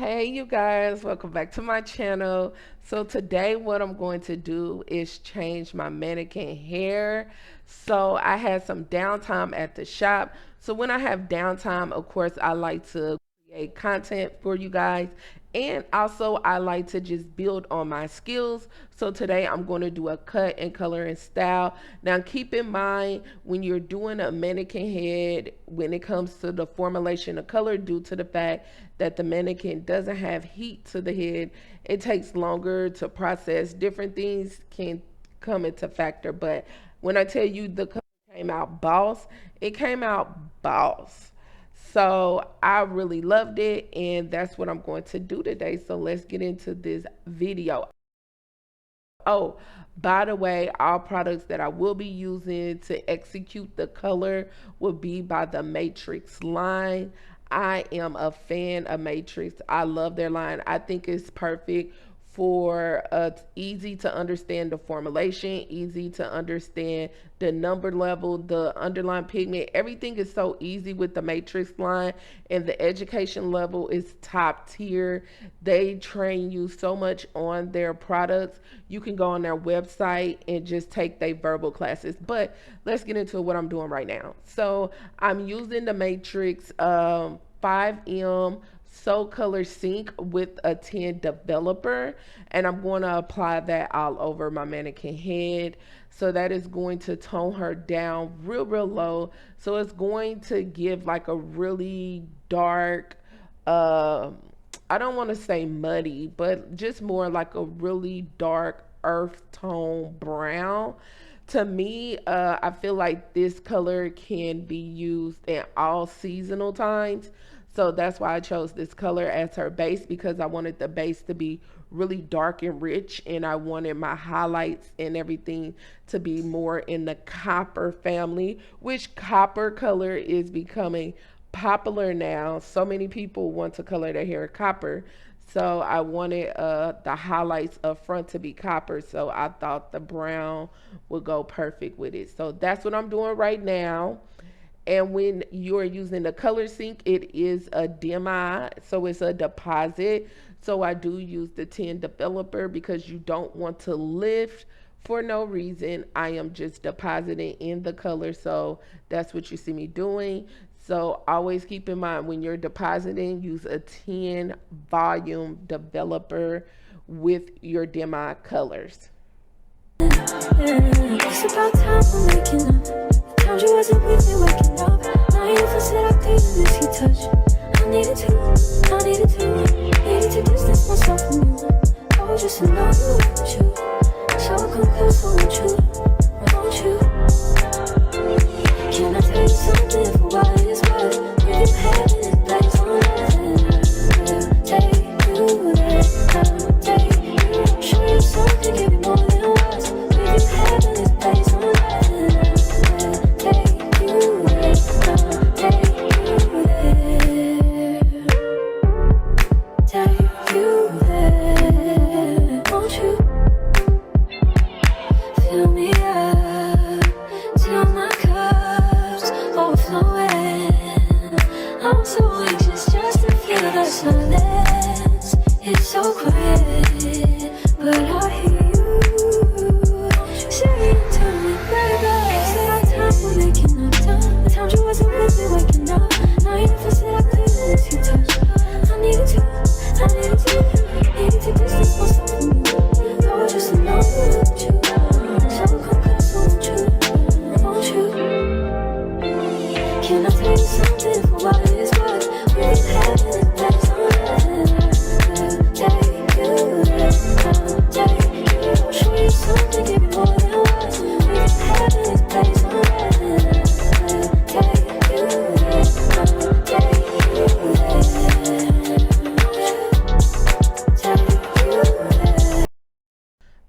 Hey you guys, welcome back to my channel. So today what I'm going to do is change my mannequin hair. So I had some downtime at the shop. So when I have downtime, of course, I like to create content for you guys. And also I like to just build on my skills. So today I'm going to do a cut and color and style. Now keep in mind when you're doing a mannequin head, when it comes to the formulation of color, due to the fact that the mannequin doesn't have heat to the head, it takes longer to process. Different things can come into factor. But when I tell you the color came out boss, it came out boss. So I really loved it, and that's what I'm going to do today. So let's get into this video. Oh, by the way, all products that I will be using to execute the color will be by the Matrix line. I am a fan of Matrix. I love their line. I think it's perfect for easy to understand the formulation, easy to understand the number level, the underlying pigment. Everything is so easy with the Matrix line, and the education level is top tier. They train you so much on their products. You can go on their website and just take their verbal classes. But let's get into what I'm doing right now. So I'm using the Matrix 5M So Color Sync with a 10 developer, and I'm going to apply that all over my mannequin head. So that is going to tone her down real low. So it's going to give like a really dark, uh, I don't want to say muddy, but just more like a really dark earth tone brown. To me, I feel like this color can be used in all seasonal times. So that's why I chose this color as her base, because I wanted the base to be really dark and rich, and I wanted my highlights and everything to be more in the copper family, which copper color is becoming popular now. So many people want to color their hair copper. So I wanted the highlights up front to be copper. So I thought the brown would go perfect with it. So that's what I'm doing right now. And when you're using the color sync, it is a demi, so it's a deposit. So I do use the 10 developer because you don't want to lift for no reason. I am just depositing in the color, so that's what you see me doing. So always keep in mind when you're depositing, use a 10 volume developer with your demi colors. It's about time for making up. Times you wasn't with me waking up. Now you feel seductive, miss your touch. Needed to distance myself from you. Oh, just to know you want you. So confused, won't you? Won't you? Can I tell you something for what it's worth? We've been having this place on earth. Take you there, I'll take you. Show you something, give you more than words. We've been having this place on earth. Take you there, I'll take you there. Take you there, won't you? Fill me up till my cup's overflowing. I'm so anxious just to feel the silence. It's so quiet, but I hear you saying to me, baby. It's about time we're making up time. The times you wasn't with me waking up. Now you never said I couldn't miss your touch. I needed to distance myself from you. I was just alone with you. So confused, won't you? Won't you? Can I tell you something for what it's worth? We've been having it place on earth. Take you there, I'll take you. Show you something, give you more than words. We've been having it place on earth. Take you there, I'll take you there.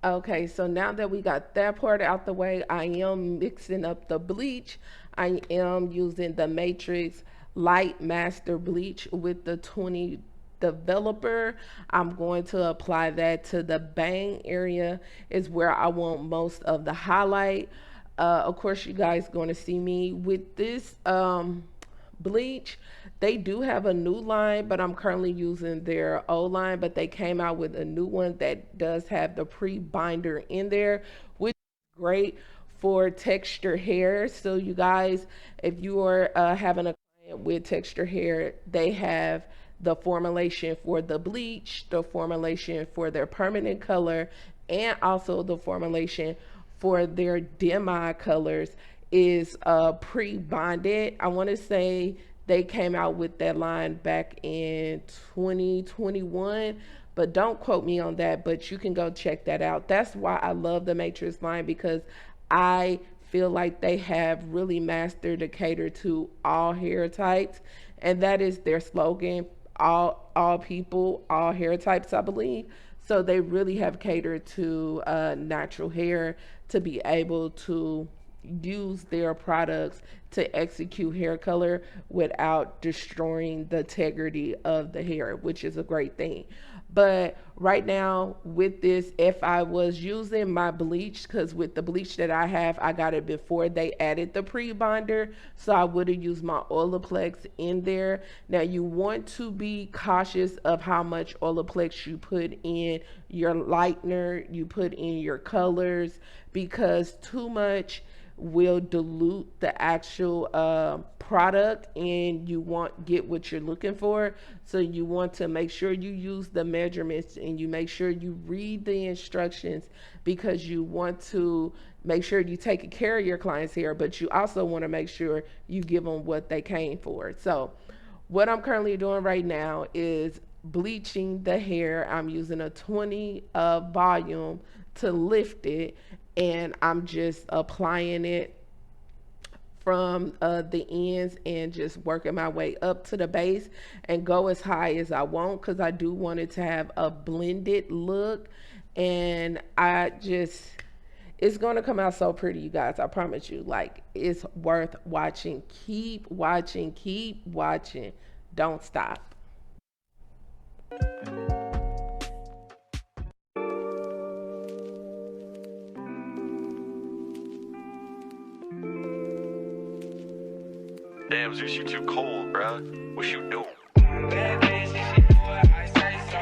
Okay, so now that we got that part out the way, I am mixing up the bleach. I am using the Matrix Light Master Bleach with the 20 developer. I'm going to apply that to the bang area, is where I want most of the highlight. Of course, you guys going to see me with this Bleach, they do have a new line, but I'm currently using their old line. But they came out with a new one that does have the pre-binder in there, which is great for texture hair. So you guys, if you are having a client with texture hair, they have the formulation for the bleach, the formulation for their permanent color, and also the formulation for their demi colors is pre-bonded. I want to say they came out with that line back in 2021, but don't quote me on that, but you can go check that out. That's why I love the Matrix line, because I feel like they have really mastered to cater to all hair types, and that is their slogan: all people, all hair types, I believe. So they really have catered to natural hair to be able to use their products to execute hair color without destroying the integrity of the hair, which is a great thing. But right now, with this, if I was using my bleach, because with the bleach that I have, I got it before they added the pre-bonder, so I would have used my Olaplex in there. Now, you want to be cautious of how much Olaplex you put in your lightener, you put in your colors, because too much will dilute the actual product, and you want get what you're looking for. So you want to make sure you use the measurements, and you make sure you read the instructions, because you want to make sure you take care of your client's hair, but you also want to make sure you give them what they came for. So what I'm currently doing right now is bleaching the hair. I'm using a 20 volume to lift it, and I'm just applying it from the ends and just working my way up to the base, and go as high as I want, because I do want it to have a blended look. And I just, it's going to come out so pretty, you guys. I promise you. Like, it's worth watching. Keep watching, keep watching. Don't stop. Damn, Zeus, you too cold, bruh. What you doing? Bad bitch, if she do what I say so.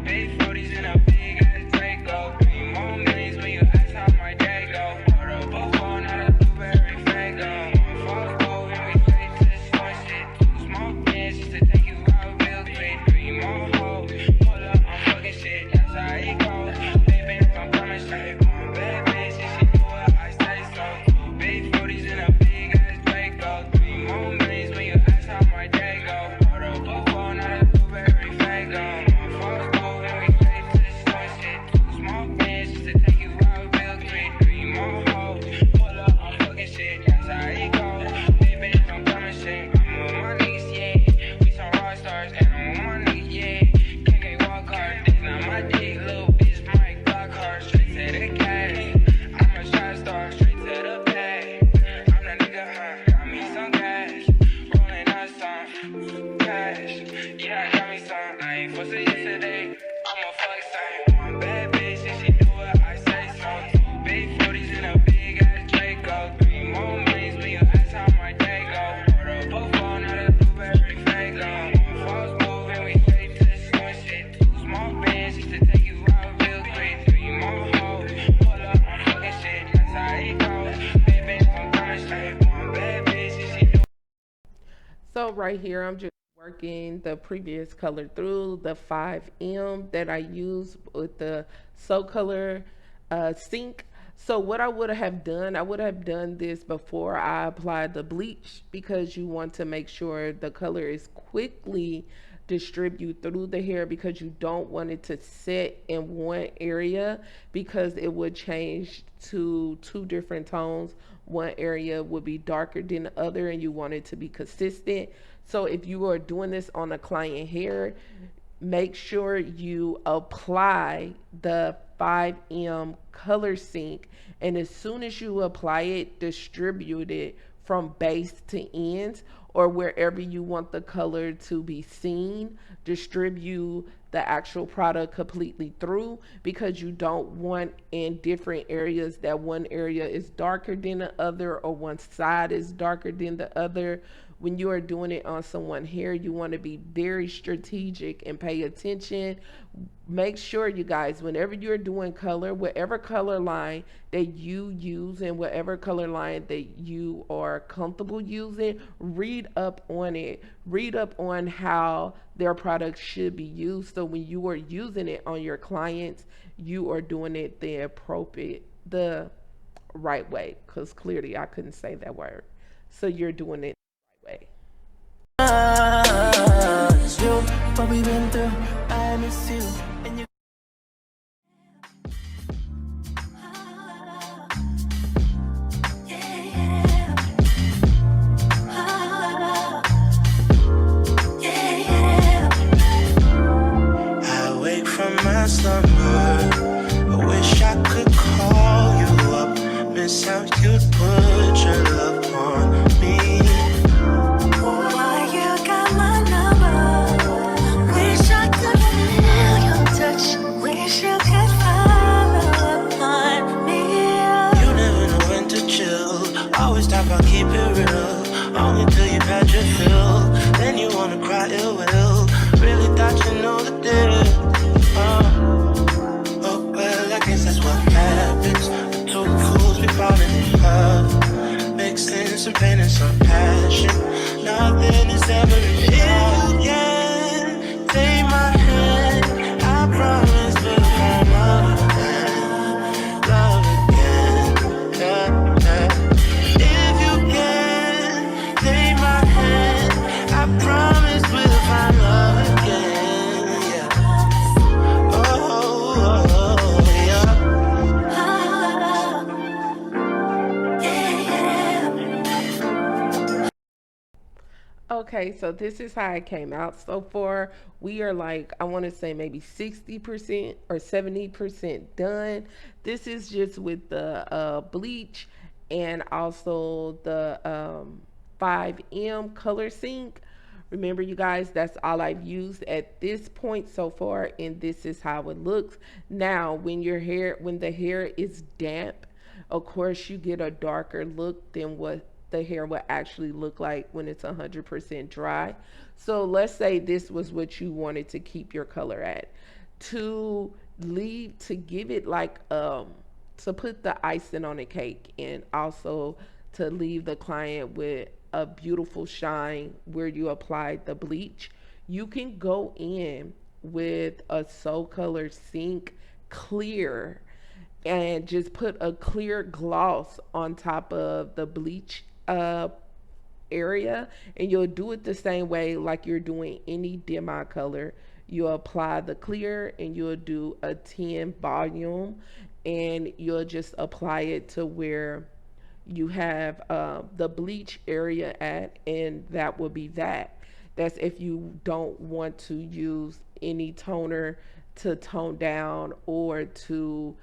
Big 40s in a big ass Draco. 3 more minutes when you ask how my day go. Put a book on, not a blueberry fago. Fuck over and we straight to the store shit. 2 small bands just to take you out real quick. 3 more hoes, pull up, I'm fucking shit. That's how it goes. Baby, if I'm coming straight. Bad bitch, if she do what I say so. Big 40s in a big ass Draco. 3 more minutes when you ask how my day go. Put a book on, not a blueberry fago. Fuck over and we straight to the store shit. 2 small bands just to take you out real quick. 3 more hoes, pull up, I'm fucking shit. That's how it goes. Baby, if I'm coming straight. I'm with my niggas, yeah. We some rock stars, and I'm with my niggas, yeah. KK walk hard, this not my dick, little bitch, my Glock hard. Straight to the cash. I'm a shot star, straight to the bag. I'm that nigga, huh? Got me some cash. Rolling out some cash. Yeah, I got me some. I ain't fussing yesterday. I'm a fuck sign. Bad bitch, and she do what I say so. 2 big 40s in a big ass Draco. 3 more minutes when you ask how my day go. Put a book on, not a blueberry fago. False move and we straight to the store shit. 2 small bands just to take you out real quick. 3 more hoes, pull up, I'm fucking shit. That's how it goes. Baby, if I'm coming straight. Bad bitch, and she do. So right here, I'm just working the previous color through the 5M that I used with the So Color sink. So what I would have done, I would have done this before I applied the bleach, because you want to make sure the color is quickly distribute through the hair, because you don't want it to sit in one area, because it would change to 2 different tones. One area would be darker than the other, and you want it to be consistent. So if you are doing this on a client hair, make sure you apply the 5M color sync, and as soon as you apply it, distribute it from base to ends, or wherever you want the color to be seen. Distribute the actual product completely through, because you don't want in different areas that one area is darker than the other, or one side is darker than the other. when you are doing it on someone hair, you want to be very strategic and pay attention. Make sure, you guys, whenever you're doing color, whatever color line that you use and whatever color line that you are comfortable using, read up on it. Read up on how their product should be used. So when you are using it on your clients, you are doing it the right way. Because clearly I couldn't say that word. So you're doing it the right way. You, what we been through, I miss you, and you. I wake from my slumber. I wish I could call you up. Miss how you'd put your love on me. Why you got my number? Wish I could feel your touch. Wish you could follow up on me. You never know when to chill. Always talk about keep it real. Only till you've had your fill. Then you wanna cry ill will. Really thought you know the deal. Oh well, I guess that's what happens. Two fools be falling in love, mixing some pain and some passion. Nothing is ever enough. If you can take my hand, I promise we'll fall love again, yeah, yeah. If you can take my hand, I promise we'll find love again, yeah. Oh, Okay, so this is how it came out so far. We are like, I want to say maybe 60% or 70% done. This is just with the bleach and also the 5M color sync. Remember, you guys, that's all I've used at this point so far, and this is how it looks. Now, when the hair is damp, of course, you get a darker look than what the hair will actually look like when it's 100% dry. So let's say this was what you wanted to keep your color at. To give it like to put the icing on the cake, and also to leave the client with a beautiful shine where you applied the bleach, you can go in with a Soul Color Sync clear and just put a clear gloss on top of the bleach area, and you'll do it the same way like you're doing any demi color. You'll apply the clear and you'll do a 10 volume, and you'll just apply it to where you have the bleach area at, and that will be that. That's if you don't want to use any toner to tone down or to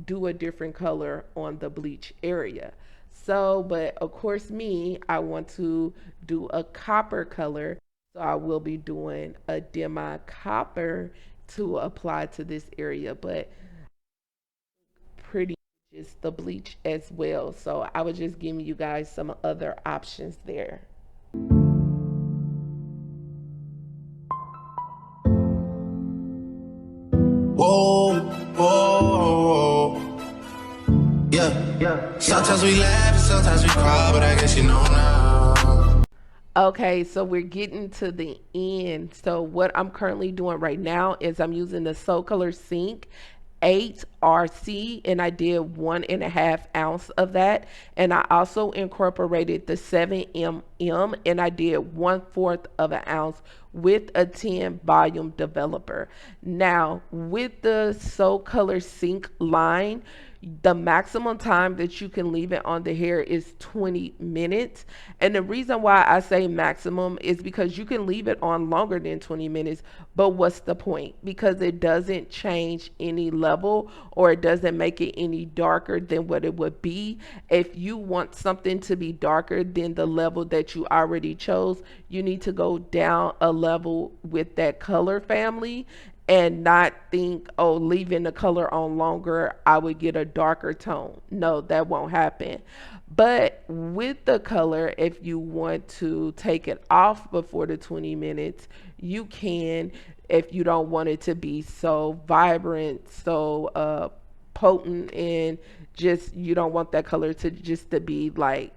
do a different color on the bleach area. So, but of course, I want to do a copper color. So I will be doing a demi copper to apply to this area, but pretty just the bleach as well. So I was just giving you guys some other options there. Whoa, whoa, yeah, yeah. Sometimes we laugh and sometimes we cry, but I guess you know now. Okay, so we're getting to the end. So what I'm currently doing right now is I'm using the Soul Color Sync 8RC, and I did 1.5 ounce of that. And I also incorporated the 7mm, and I did 1/4 of an ounce with a 10 volume developer. Now, with the Soul Color Sync line, the maximum time that you can leave it on the hair is 20 minutes. And the reason why I say maximum is because you can leave it on longer than 20 minutes, but what's the point? Because it doesn't change any level, or it doesn't make it any darker than what it would be. If you want something to be darker than the level that you already chose, you need to go down a level with that color family, and not think, oh, leaving the color on longer, I would get a darker tone. No, that won't happen. But with the color, if you want to take it off before the 20 minutes, you can, if you don't want it to be so vibrant, so potent, and just you don't want that color to just to be like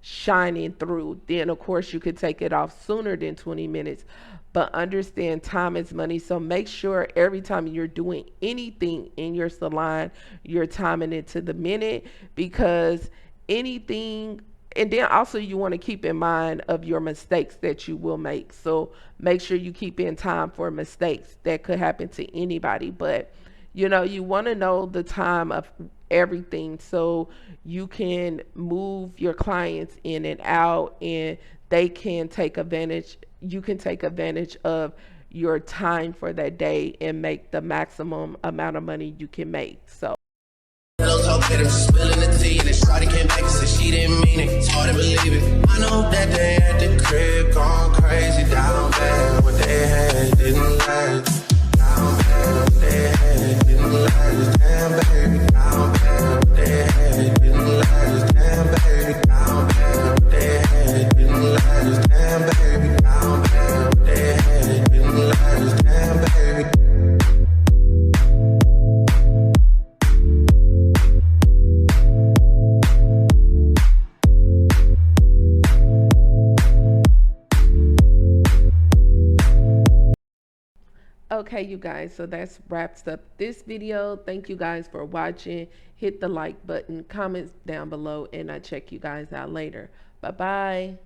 shining through, then of course you could take it off sooner than 20 minutes. But understand, time is money. So make sure every time you're doing anything in your salon, you're timing it to the minute, because anything, and then also you want to keep in mind of your mistakes that you will make. So make sure you keep in time for mistakes that could happen to anybody. But you want to know the time of everything so you can move your clients in and out, and they can take advantage, you can take advantage of your time for that day and make the maximum amount of money you can make. So Spilling the tea and Shawty came back and said she didn't mean it. It's hard to believe it. I know that they at the crib gone crazy down bad. What they had didn't last. Down bad, what they had didn't last. Damn baby, down bad, what they had didn't last. Damn baby, down bad, what they had didn't last. Damn baby, down bad, what they had didn't last. Damn baby. okay, you guys, so that's wraps up this video. Thank you guys for watching. Hit the like button, comments down below, and I'll check you guys out later. Bye bye.